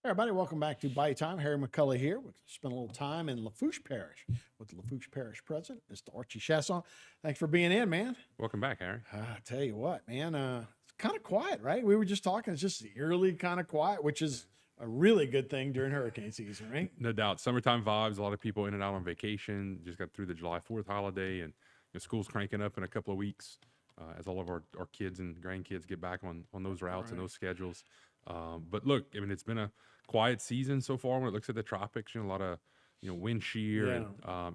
Hey everybody, welcome back to Bayou Time. Harry McCullough here. We spent a little time in Lafourche Parish with the Lafourche Parish president, Mr. Archie Chaisson. Thanks for being in, man. Welcome back, Harry. I tell you what, man, it's kind of quiet, right? We were just talking. It's just eerily kind of quiet, which is a really good thing during hurricane season, right? No doubt. Summertime vibes. A lot of people in and out on vacation. Just got through the July 4th holiday, and school's cranking up in a couple of weeks as all of our kids and grandkids get back on those routes and those schedules. But look, I mean, it's been a quiet season so far when it looks at the tropics. A lot of wind shear, and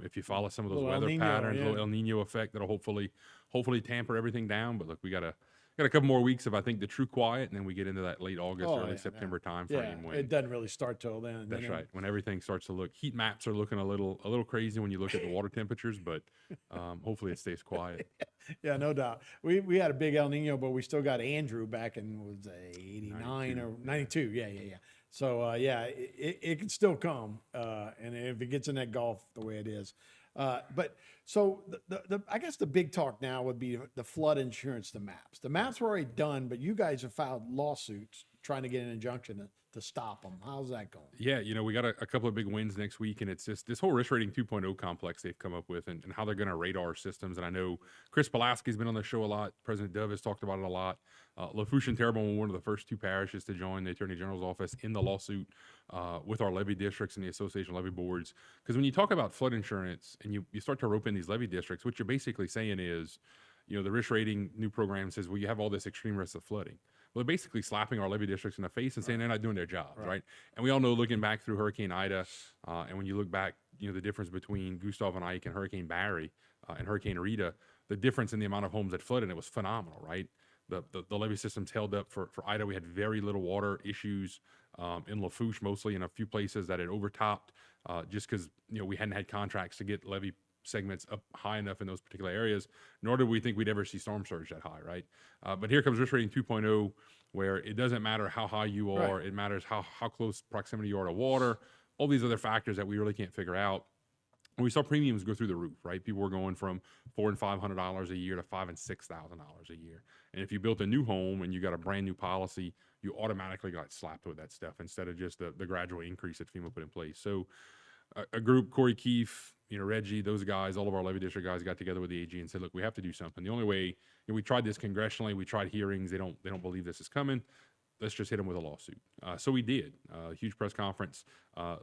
if you follow some of those weather patterns, little El Nino effect that'll hopefully tamper everything down. But look, we got a couple more weeks of, I think, the true quiet, and then we get into that late August, early September time frame. When it doesn't really start till then. That's right. When everything starts to look, heat maps are looking a little crazy when you look at the water temperatures, but hopefully it stays quiet. Yeah, no doubt. We had a big El Nino, but we still got Andrew back in, was it 89 or 92? Yeah. So, it can still come. And if it gets in that Gulf the way it is. But so I guess the big talk now would be the flood insurance, the maps. The maps were already done, but you guys have filed lawsuits trying to get an injunction to stop them. How's that going? Yeah, we got a couple of big wins next week, and it's just this whole risk rating 2.0 complex they've come up with and how they're going to rate our systems. And I know Chris Pulaski's been on the show a lot. President Dove has talked about it a lot. Lafourche and Terrebonne were one of the first two parishes to join the Attorney General's office in the lawsuit with our levy districts and the Association of Levy Boards. Because when you talk about flood insurance and you start to rope in these levy districts, what you're basically saying is, the risk rating new program says, well, you have all this extreme risk of flooding. Well, they're basically slapping our levy districts in the face and saying they're not doing their jobs, right? And we all know, looking back through Hurricane Ida, and when you look back, the difference between Gustav and Ike and Hurricane Barry and Hurricane Rita, the difference in the amount of homes that flooded, it was phenomenal, right? The levee systems held up for Ida. We had very little water issues in Lafourche, mostly in a few places that had overtopped just because, we hadn't had contracts to get levee segments up high enough in those particular areas, nor did we think we'd ever see storm surge that high, right? But here comes risk rating 2.0, where it doesn't matter how high you are, it matters how close proximity you are to water, all these other factors that we really can't figure out. And we saw premiums go through the roof, right? People were going from $400 and $500 a year to $5,000 and $6,000 a year. And if you built a new home and you got a brand new policy, you automatically got slapped with that stuff instead of just the gradual increase that FEMA put in place. So a group, Corey Keefe, Reggie, those guys, all of our levy district guys got together with the AG and said, look, we have to do something. The only way, we tried this congressionally, we tried hearings, they don't believe this is coming. Let's just hit them with a lawsuit. So we did. A huge press conference,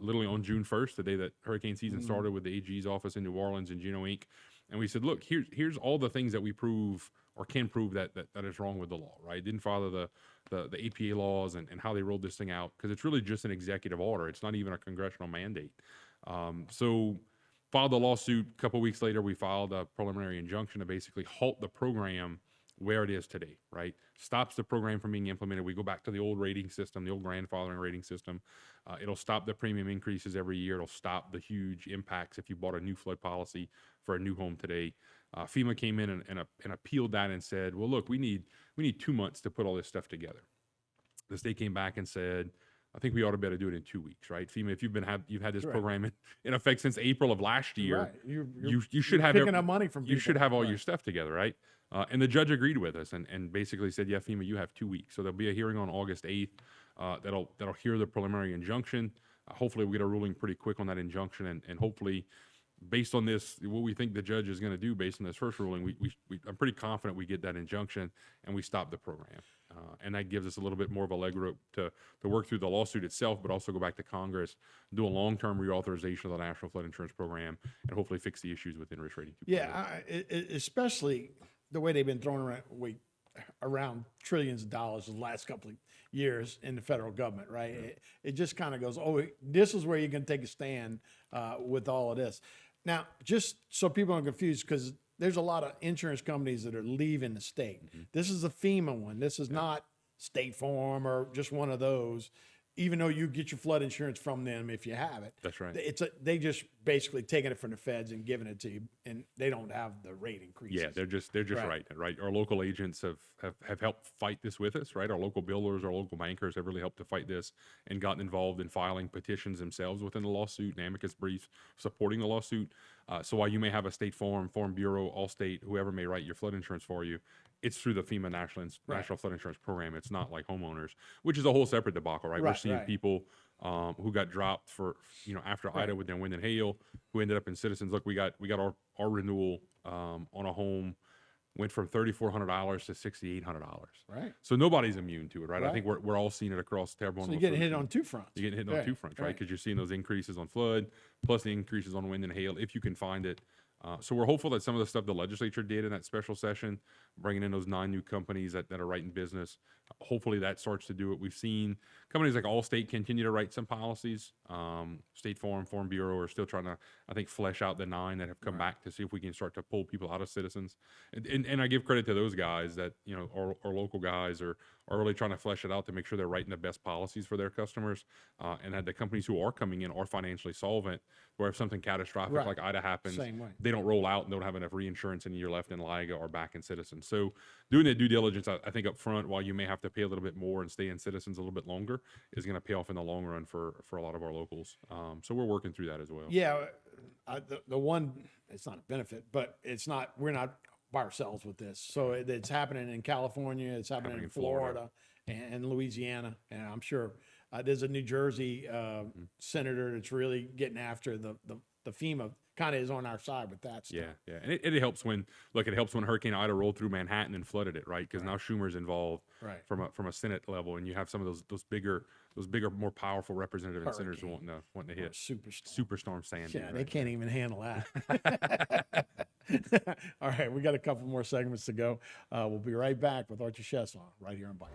literally on June 1st, the day that hurricane season started, with the AG's office in New Orleans and Juneau Inc. And we said, look, here's all the things that we prove or can prove that is wrong with the law, right? Didn't follow the APA laws and how they rolled this thing out, because it's really just an executive order. It's not even a congressional mandate. So filed the lawsuit. A couple weeks later, we filed a preliminary injunction to basically halt the program where it is today, right? Stops the program from being implemented. We go back to the old rating system, the old grandfathering rating system. It'll stop the premium increases every year. It'll stop the huge impacts if you bought a new flood policy for a new home today. FEMA came in and appealed that and said, well, look, we need 2 months to put all this stuff together. The state came back and said, I think we ought to be able to do it in 2 weeks, right? FEMA, if you've had this program in effect since April of last year, you should have picking up money from people. You should have all your stuff together, right? And the judge agreed with us and basically said, yeah, FEMA, you have 2 weeks. So there'll be a hearing on August 8th that'll hear the preliminary injunction. Hopefully we get a ruling pretty quick on that injunction, and hopefully, based on this, what we think the judge is going to do based on this first ruling, I'm pretty confident we get that injunction and we stop the program. And that gives us a little bit more of a leg rope to work through the lawsuit itself, but also go back to Congress, do a long-term reauthorization of the National Flood Insurance Program, and hopefully fix the issues within risk rating 2.0. Yeah, especially the way they've been throwing around trillions of dollars the last couple of years in the federal government, right? Yeah. It just kind of goes, this is where you can take a stand with all of this. Now, just so people aren't confused, because there's a lot of insurance companies that are leaving the state. Mm-hmm. This is a FEMA one. This is not State Farm or just one of those, even though you get your flood insurance from them if you have it. That's right. They just basically taking it from the feds and giving it to you, and they don't have the rate increases. Yeah, they're just right. Our local agents have helped fight this with us, right? Our local builders, our local bankers have really helped to fight this and gotten involved in filing petitions themselves within the lawsuit and amicus briefs supporting the lawsuit. So while you may have a State Farm, Farm Bureau, Allstate, whoever may write your flood insurance for you, it's through the FEMA Right. National Flood Insurance Program. It's not like homeowners, which is a whole separate debacle, right? We're Right, seeing right. people who got dropped for, after Right. Ida with their wind and hail, who ended up in Citizens. Look, we got our renewal on a home went from $3,400 to $6,800. Right. So nobody's immune to it, right? I Right. think we're all seeing it across Terrebonne. So you're and getting hit Lafourche. on two fronts. You're getting hit on Right, two fronts, right? right. Because you're seeing those increases on flood, plus the increases on wind and hail, if you can find it. So we're hopeful that some of the stuff the legislature did in that special session, bringing in those 9 new companies that are writing business, hopefully that starts to do it. We've seen companies like Allstate continue to write some policies. State Farm Bureau are still trying to, I think, flesh out the 9 that have come back to see if we can start to pull people out of Citizens. And I give credit to those guys that, our local guys are really trying to flesh it out to make sure they're writing the best policies for their customers, and that the companies who are coming in are financially solvent, where if something catastrophic Right. like Ida happens, Same way. they don't roll out and don't have enough reinsurance and you're left in LIGA or back in Citizens. So doing that due diligence, I think up front, while you may have to pay a little bit more and stay in Citizens a little bit longer, is going to pay off in the long run for a lot of our locals. So we're working through that as well. Yeah. The one, it's not a benefit, but we're not by ourselves with this. So it's happening in California, it's happening in Florida and Louisiana. And I'm sure there's a New Jersey senator that's really getting after the FEMA, kind of is on our side with that stuff. Yeah. And it helps when Hurricane Ida rolled through Manhattan and flooded it, right? Because now Schumer's involved Right. from a Senate level, and you have some of those bigger, more powerful representative and senators wanting to hit Superstorm Sandy. Yeah, right? they can't even handle that. All right, we got a couple more segments to go. We'll be right back with Archie Chaisson right here on Bayou.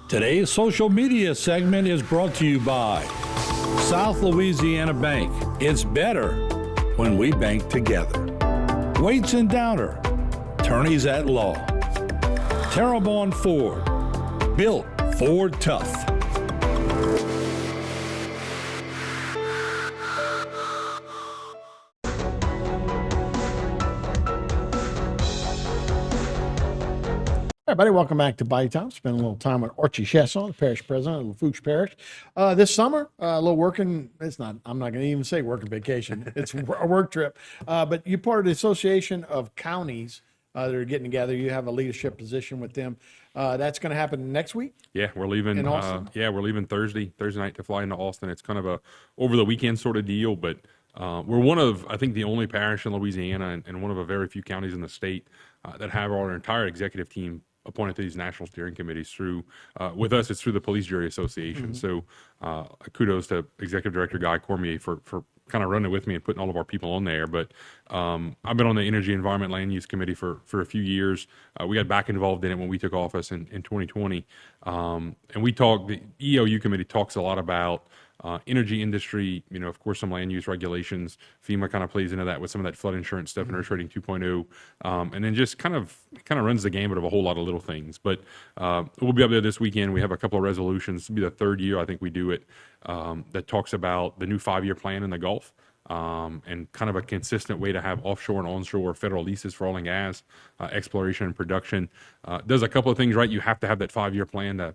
Today's social media segment is brought to you by South Louisiana Bank. It's better when we bank together. Waits and Downer, attorneys at law. Terrebonne Ford, built Ford tough. Everybody, welcome back to Bayou Time. Spend a little time with Archie Chaisson, the parish president of Lafourche Parish. This summer, a little working, I'm not going to even say working vacation. It's a work trip. But you're part of the Association of Counties that are getting together. You have a leadership position with them. That's going to happen next week? Yeah, we're leaving. In Austin? We're leaving Thursday night to fly into Austin. It's kind of a over the weekend sort of deal, but we're one of, I think, the only parish in Louisiana and one of a very few counties in the state that have our entire executive team appointed to these national steering committees through, with us, it's through the Police Jury Association. So kudos to Executive Director Guy Cormier for kind of running with me and putting all of our people on there. But I've been on the Energy, Environment, Land Use Committee for a few years. We got back involved in it when we took office in 2020. And the ELU committee talks a lot about energy industry, of course, some land use regulations. FEMA kind of plays into that with some of that flood insurance stuff and Earth Rating 2.0. And then just kind of runs the gamut of a whole lot of little things. But we'll be up there this weekend. We have a couple of resolutions. This will be the third year I think we do it, that talks about the new 5-year plan in the Gulf. And kind of a consistent way to have offshore and onshore federal leases for oil and gas, exploration and production. Does a couple of things right. You have to have that 5-year plan to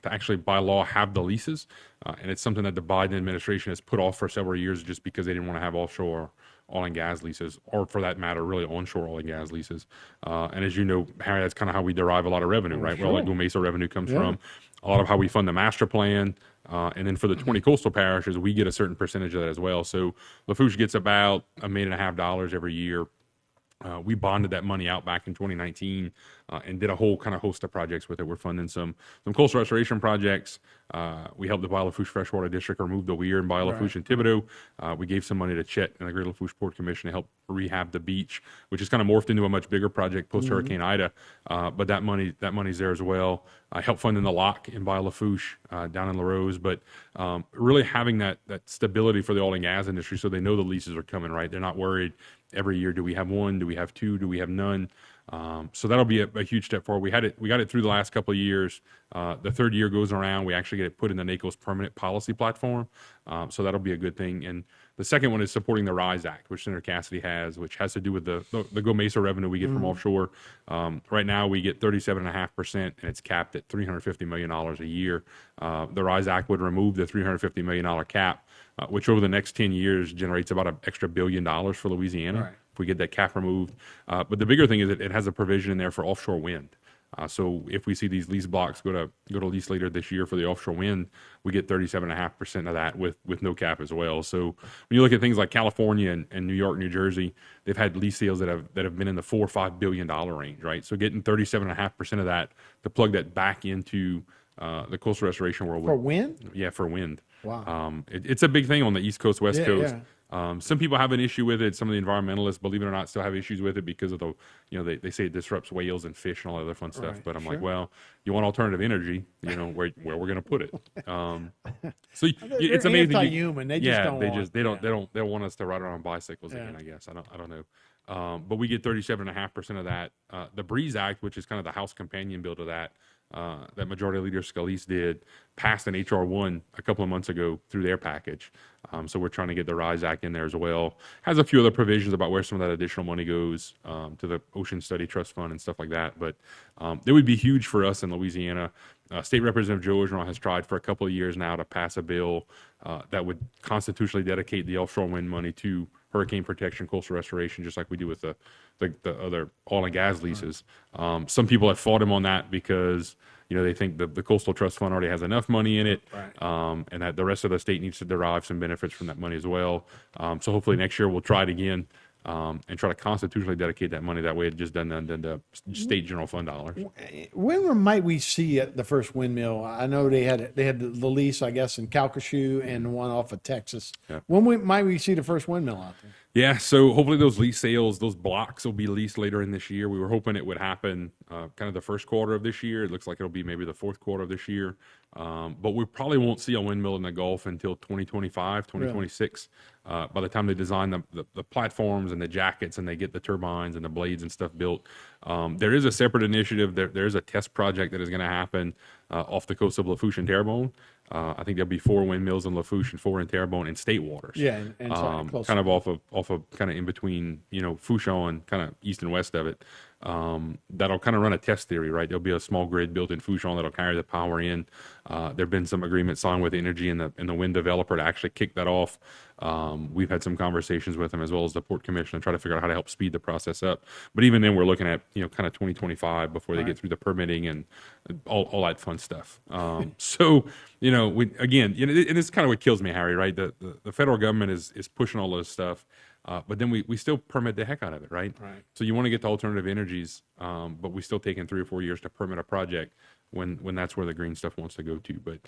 actually by law have the leases. And it's something that the Biden administration has put off for several years just because they didn't want to have offshore oil and gas leases, or for that matter, really onshore oil and gas leases. And as you know, Harry, that's kind of how we derive a lot of revenue, right? Where like Mesa revenue comes from, a lot of how we fund the master plan. And then for the 20 coastal parishes, we get a certain percentage of that as well. So Lafourche gets about $1.5 million every year. We bonded that money out back in 2019 and did a whole kind of host of projects with it. We're funding some coastal restoration projects. We helped the Bayou Lafourche Freshwater District remove the weir in Bayou Lafourche and Thibodeau. We gave some money to Chet and the Greater Lafourche Port Commission to help rehab the beach, which has kind of morphed into a much bigger project post Hurricane Ida. But that money's there as well. I helped funding the lock in Bayou Lafourche down in La Rose. But really having that stability for the oil and gas industry, so they know the leases are coming, right? They're not worried every year. Do we have one? Do we have two? Do we have none? So that'll be a huge step forward. We got it through the last couple of years. The third year goes around, we actually get it put in the NACO's permanent policy platform. So that'll be a good thing. And The second one is supporting the RISE Act, which Senator Cassidy has, which has to do with the Go Mesa revenue we get from offshore. Right now, we get 37.5%, and it's capped at $350 million a year. The RISE Act would remove the $350 million cap, which over the next 10 years generates about an extra $1 billion for Louisiana. Right. If we get that cap removed. But the bigger thing is it has a provision in there for offshore wind. So if we see these lease blocks go to lease later this year for the offshore wind, we get 37.5% of that with no cap as well. So when you look at things like California and New York, New Jersey, they've had lease sales that have been in the $4 or $5 billion range, right? So getting 37.5% of that to plug that back into the coastal restoration world. For wind? Yeah, for wind. Wow. It's a big thing on the East Coast, West Coast. Yeah. Some people have an issue with it. Some of the environmentalists, believe it or not, still have issues with it because of they say it disrupts whales and fish and all that other fun stuff. Right, But I'm sure. like, well, you want alternative energy, where we're going to put it. So it's They're amazing. anti-human. They just don't want. They don't want us to ride around bicycles again. I guess I don't know. But we get 37.5% of that. The Breeze Act, which is kind of the House companion bill to that. That Majority Leader Scalise did, passed an HR1 a couple of months ago through their package. So we're trying to get the RISE Act in there as well. Has a few other provisions about where some of that additional money goes to the Ocean Study Trust Fund and stuff like that. But it would be huge for us in Louisiana. State Representative Joe Orgeron has tried for a couple of years now to pass a bill that would constitutionally dedicate the offshore wind money to hurricane protection, coastal restoration, just like we do with the other oil and gas leases. Some people have fought him on that because they think the coastal trust fund already has enough money in it, Right. and that the rest of the state needs to derive some benefits from that money as well. So hopefully next year we'll try it again and try to constitutionally dedicate that money. That way it just doesn't the state general fund dollars. When might we see the first windmill? I know they had the lease, I guess, in Calcasieu and one off of Texas. Yeah. When might we see the first windmill out there? Yeah, so hopefully those lease sales, those blocks will be leased later in this year. We were hoping it would happen kind of the first quarter of this year. It looks like it'll be maybe the fourth quarter of this year. But we probably won't see a windmill in the Gulf until 2025, 2026. By the time they design the platforms and the jackets and they get the turbines and the blades and stuff built. There is a separate initiative. There's a test project that is going to happen off the coast of Lafourche and Terrebonne. I think there'll be 4 windmills in Lafourche and 4 in Terrebonne in state waters. Yeah, and close. Kind of off of kind of in between, Fouchon and kind of east and west of it. That'll kind of run a test theory, right? There'll be a small grid built in Fouchon that'll carry the power in. There've been some agreements signed with Energy and the wind developer to actually kick that off. We've had some conversations with them as well as the Port Commission to try to figure out how to help speed the process up. But even then, we're looking at kind of 2025 before they get through the permitting and all that fun stuff. So and it's kind of what kills me, Harry. Right? The federal government is pushing all this stuff. But then we still permit the heck out of it, right? Right. So you want to get to alternative energies, but we still taking 3 or 4 years to permit a project when that's where the green stuff wants to go to. But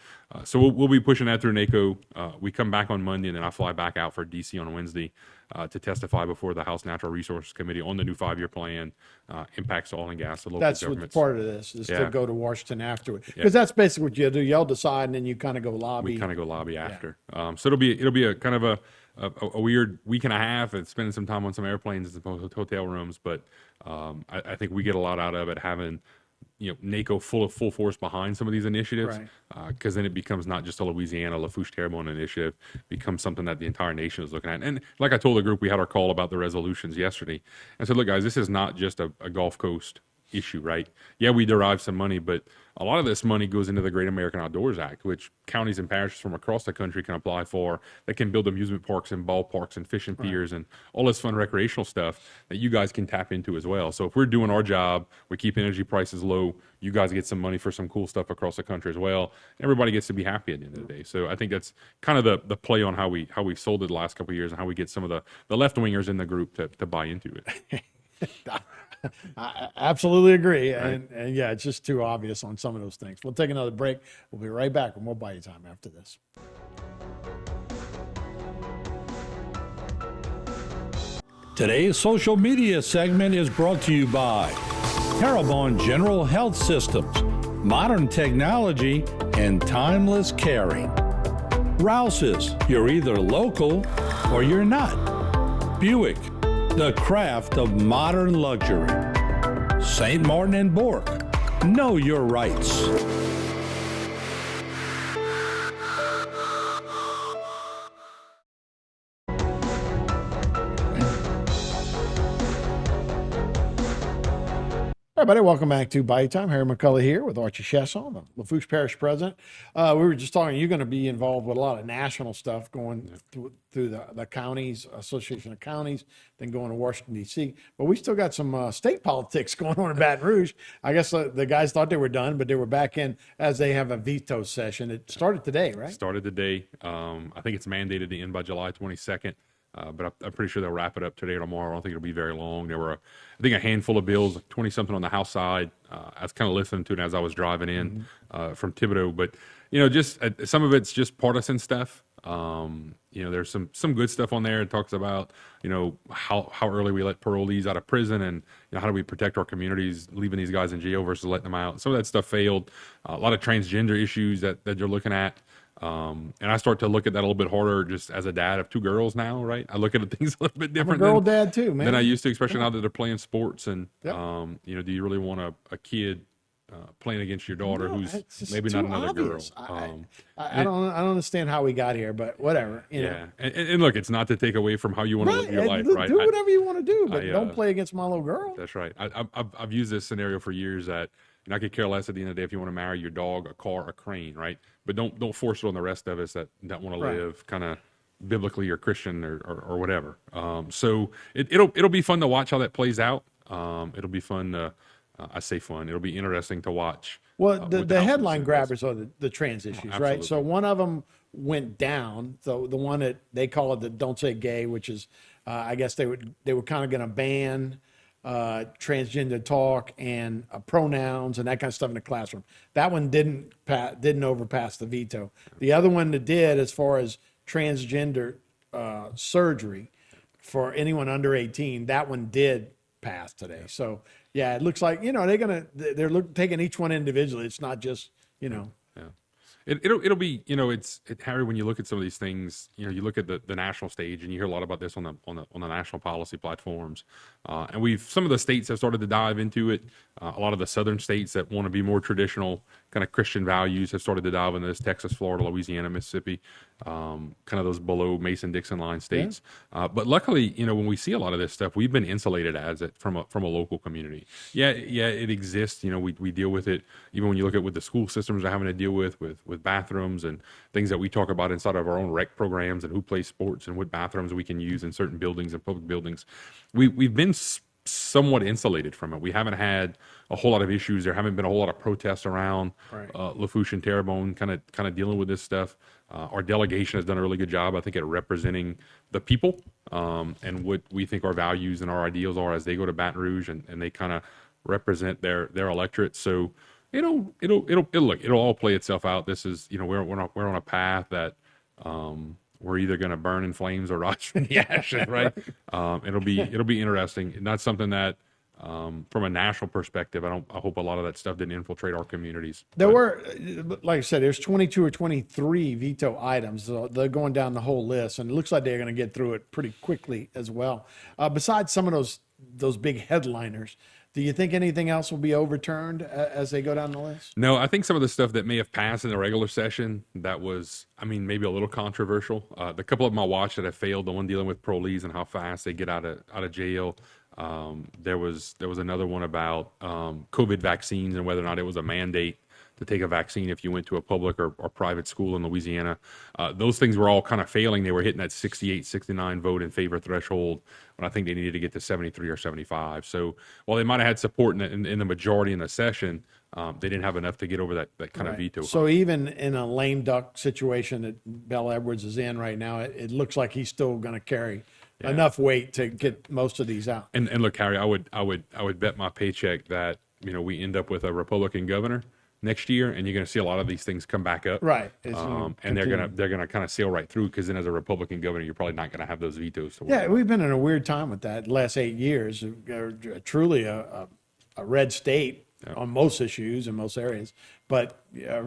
so we'll be pushing that through NACO. We come back on Monday, and then I fly back out for DC on Wednesday to testify before the House Natural Resources Committee on the new 5-year plan, impacts oil and gas to local That's governments. what's part of this is Yeah. to go to Washington afterward, because that's basically what you do. Y'all decide, and then you kind of go lobby. We kind of go lobby after. So it'll be a kind of a weird week and a half and spending some time on some airplanes and some hotel rooms. But I think we get a lot out of it having, NACO full force behind some of these initiatives. Because then it becomes not just a Louisiana, Lafourche, Terrebonne initiative, becomes something that the entire nation is looking at. And like I told the group, we had our call about the resolutions yesterday. I said, look, guys, this is not just a Gulf Coast issue, right? Yeah, we derive some money, but a lot of this money goes into the Great American Outdoors Act, which counties and parishes from across the country can apply for, that can build amusement parks and ballparks and fishing piers and all this fun recreational stuff that you guys can tap into as well. So if we're doing our job, we keep energy prices low, you guys get some money for some cool stuff across the country as well. Everybody gets to be happy at the end of the day. So I think that's kind of the play on how we sold it the last couple of years and how we get some of the left-wingers in the group to buy into it. I absolutely agree. And yeah, it's just too obvious on some of those things. We'll take another break. We'll be right back with more Bayou Time after this. Today's social media segment is brought to you by Terrebonne General Health Systems, modern technology, and timeless caring. Rouse's, you're either local or you're not. Buick, the craft of modern luxury. St. Martin and Bork, know your rights. All right, buddy, welcome back to Bayou Time. Harry McCullough here with Archie Chaisson, the Lafourche Parish president. We were just talking, you're going to be involved with a lot of national stuff going through the counties, Association of Counties, then going to Washington, D.C. But we still got some state politics going on in Baton Rouge. I guess the guys thought they were done, but they were back in as they have a veto session. It started today, right? Started today. I think it's mandated to end by July 22nd. But I'm pretty sure they'll wrap it up today or tomorrow. I don't think it'll be very long. There were, I think, a handful of bills, 20 something on the House side. I was kind of listening to it as I was driving in from Thibodeau. But just some of it's just partisan stuff. There's some good stuff on there. It talks about how early we let parolees out of prison, and how do we protect our communities leaving these guys in jail versus letting them out. Some of that stuff failed. A lot of transgender issues that you're looking at. And I start to look at that a little bit harder just as a dad of two girls now, right? I look at things a little bit different. I'm a girl dad too, man. Than I used to, especially now that they're playing sports. And, Yep. Do you really want a kid playing against your daughter No, who's it's just maybe too not another obvious. girl? I don't understand how we got here, but whatever. Yeah. And look, it's not to take away from how you want to live your life, right? Do whatever you want to do, but I, don't play against my little girl. That's right. I've used this scenario for years that I could care less at the end of the day if you want to marry your dog, a car, a crane, right? But don't force it on the rest of us that want to Right. live kind of biblically or Christian or whatever. So it'll be fun to watch how that plays out. It'll be fun to, I say fun. It'll be interesting to watch. Well, with the House headline and Senate. grabbers are the trans issues, right? So absolutely. one of them went down. So the one that they call it the "Don't Say Gay," which is, I guess they were kind of going to ban transgender talk and pronouns and that kind of stuff in the classroom. That one didn't overpass the veto. The other one that did, as far as transgender surgery for anyone under 18, that one did pass today. So yeah, it looks like they're taking each one individually. It's not just Yeah. It'll be Harry, when you look at some of these things, you look at the national stage and you hear a lot about this on the national policy platforms, and some of the states have started to dive into it. A lot of the southern states that want to be more traditional kind of Christian values have started to dive into this. Texas, Florida, Louisiana, Mississippi, kind of those below Mason-Dixon line states. But luckily, when we see a lot of this stuff, we've been insulated as it from a local community. Yeah, it exists. We deal with it. Even when you look at what the school systems are having to deal with bathrooms and things that we talk about inside of our own rec programs and who plays sports and what bathrooms we can use in certain buildings and public buildings. We've been somewhat insulated from it. We haven't had a whole lot of issues. There haven't been a whole lot of protests around Lafourche and Terrebonne kind of dealing with this stuff. Our delegation has done a really good job, I think, at representing the people and what we think our values and our ideals are as they go to Baton Rouge and they kind of represent their electorate. So it'll all play itself out. This is we're on a path that we're either going to burn in flames or rise from the ashes, right? It'll be interesting. And that's something that from a national perspective, I hope a lot of that stuff didn't infiltrate our communities. There were, like I said, there's 22 or 23 veto items. So they're going down the whole list, and it looks like they're going to get through it pretty quickly as well. Besides some of those big headliners, do you think anything else will be overturned as they go down the list? No, I think some of the stuff that may have passed in the regular session that was, maybe a little controversial. The couple of them I watched that have failed, the one dealing with parolees and how fast they get out of jail. There was another one about COVID vaccines and whether or not it was a mandate to take a vaccine if you went to a public or private school in Louisiana. Those things were all kind of failing. They were hitting that 68, 69 vote in favor threshold when I think they needed to get to 73 or 75. So while they might have had support in the majority in the session, they didn't have enough to get over that kind of veto. So even in a lame duck situation that Bell Edwards is in right now, it looks like he's still going to carry enough weight to get most of these out. And look, Harry, I would bet my paycheck that we end up with a Republican governor next year, and you're going to see a lot of these things come back up, right? And they're gonna kind of sail right through, because then as a Republican governor, you're probably not going to have those vetoes. We've been in a weird time with that the last 8 years. Truly a red state on most issues in most areas, but a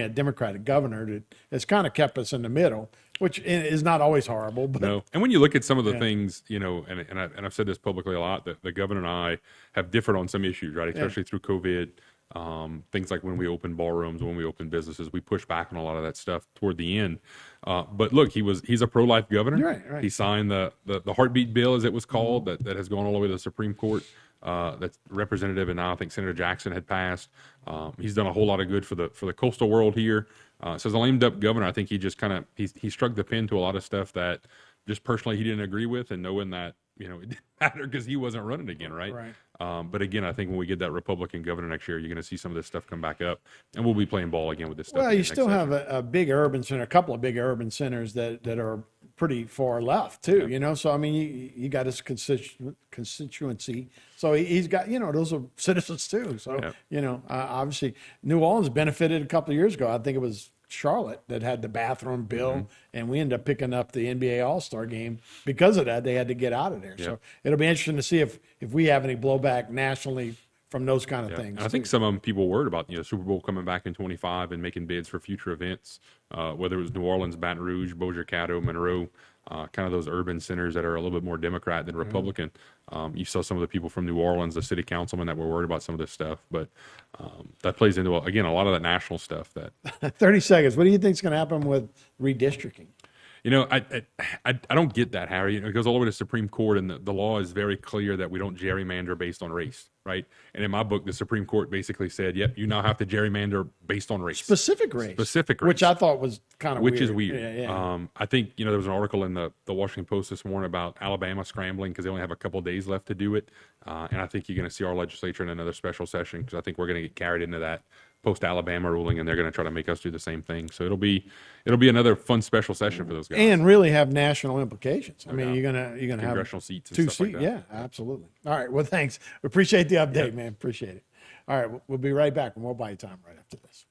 Democratic governor that has kind of kept us in the middle, which is not always horrible. But no, and when you look at some of the things, and I've said this publicly a lot, that the governor and I have differed on some issues, right? Especially through COVID. Things like when we open ballrooms, when we open businesses, we push back on a lot of that stuff toward the end. But look, he's a pro-life governor. Right. He signed the heartbeat bill, as it was called, that has gone all the way to the Supreme Court. that's representative, and now I think Senator Jackson had passed. He's done a whole lot of good for the coastal world here. So as a lame duck governor, I think he just kind of he struck the pin to a lot of stuff that just personally he didn't agree with, and knowing that it didn't matter because he wasn't running again, right? But again, I think when we get that Republican governor next year, you're going to see some of this stuff come back up, and we'll be playing ball again with this stuff. Well, you still have a big urban center, a couple of big urban centers that are pretty far left too, So, I mean, you got his constituency. So he's got, those are citizens too. So, obviously New Orleans benefited a couple of years ago. I think it was Charlotte that had the bathroom bill, and we ended up picking up the NBA All-Star game because of that. They had to get out of there. So it'll be interesting to see if we have any blowback nationally from those kind of things. And I think some of them people worried about, Super Bowl coming back in 25 and making bids for future events, whether it was New Orleans, Baton Rouge, Bossier City, Monroe, kind of those urban centers that are a little bit more Democrat than Republican. You saw some of the people from New Orleans, the city councilmen that were worried about some of this stuff, but that plays into, again, a lot of that national stuff. That 30 seconds. What do you think is going to happen with redistricting? I don't get that, Harry. It goes all the way to the Supreme Court, and the law is very clear that we don't gerrymander based on race, right? And in my book, the Supreme Court basically said, yep, you now have to gerrymander based on race. Specific race. Which I thought was kind of weird. Which is weird. Yeah. I think, there was an article in the Washington Post this morning about Alabama scrambling because they only have a couple of days left to do it. And I think you're going to see our legislature in another special session because I think we're going to get carried into that post-Alabama ruling, and they're going to try to make us do the same thing. So it'll be another fun special session for those guys, and really have national implications. I mean, you're gonna have congressional seats, and 2 stuff seats. like that. Yeah, absolutely. All right. Well, thanks. We appreciate the update, man. Appreciate it. All right, we'll be right back, and we'll buy you time right after this.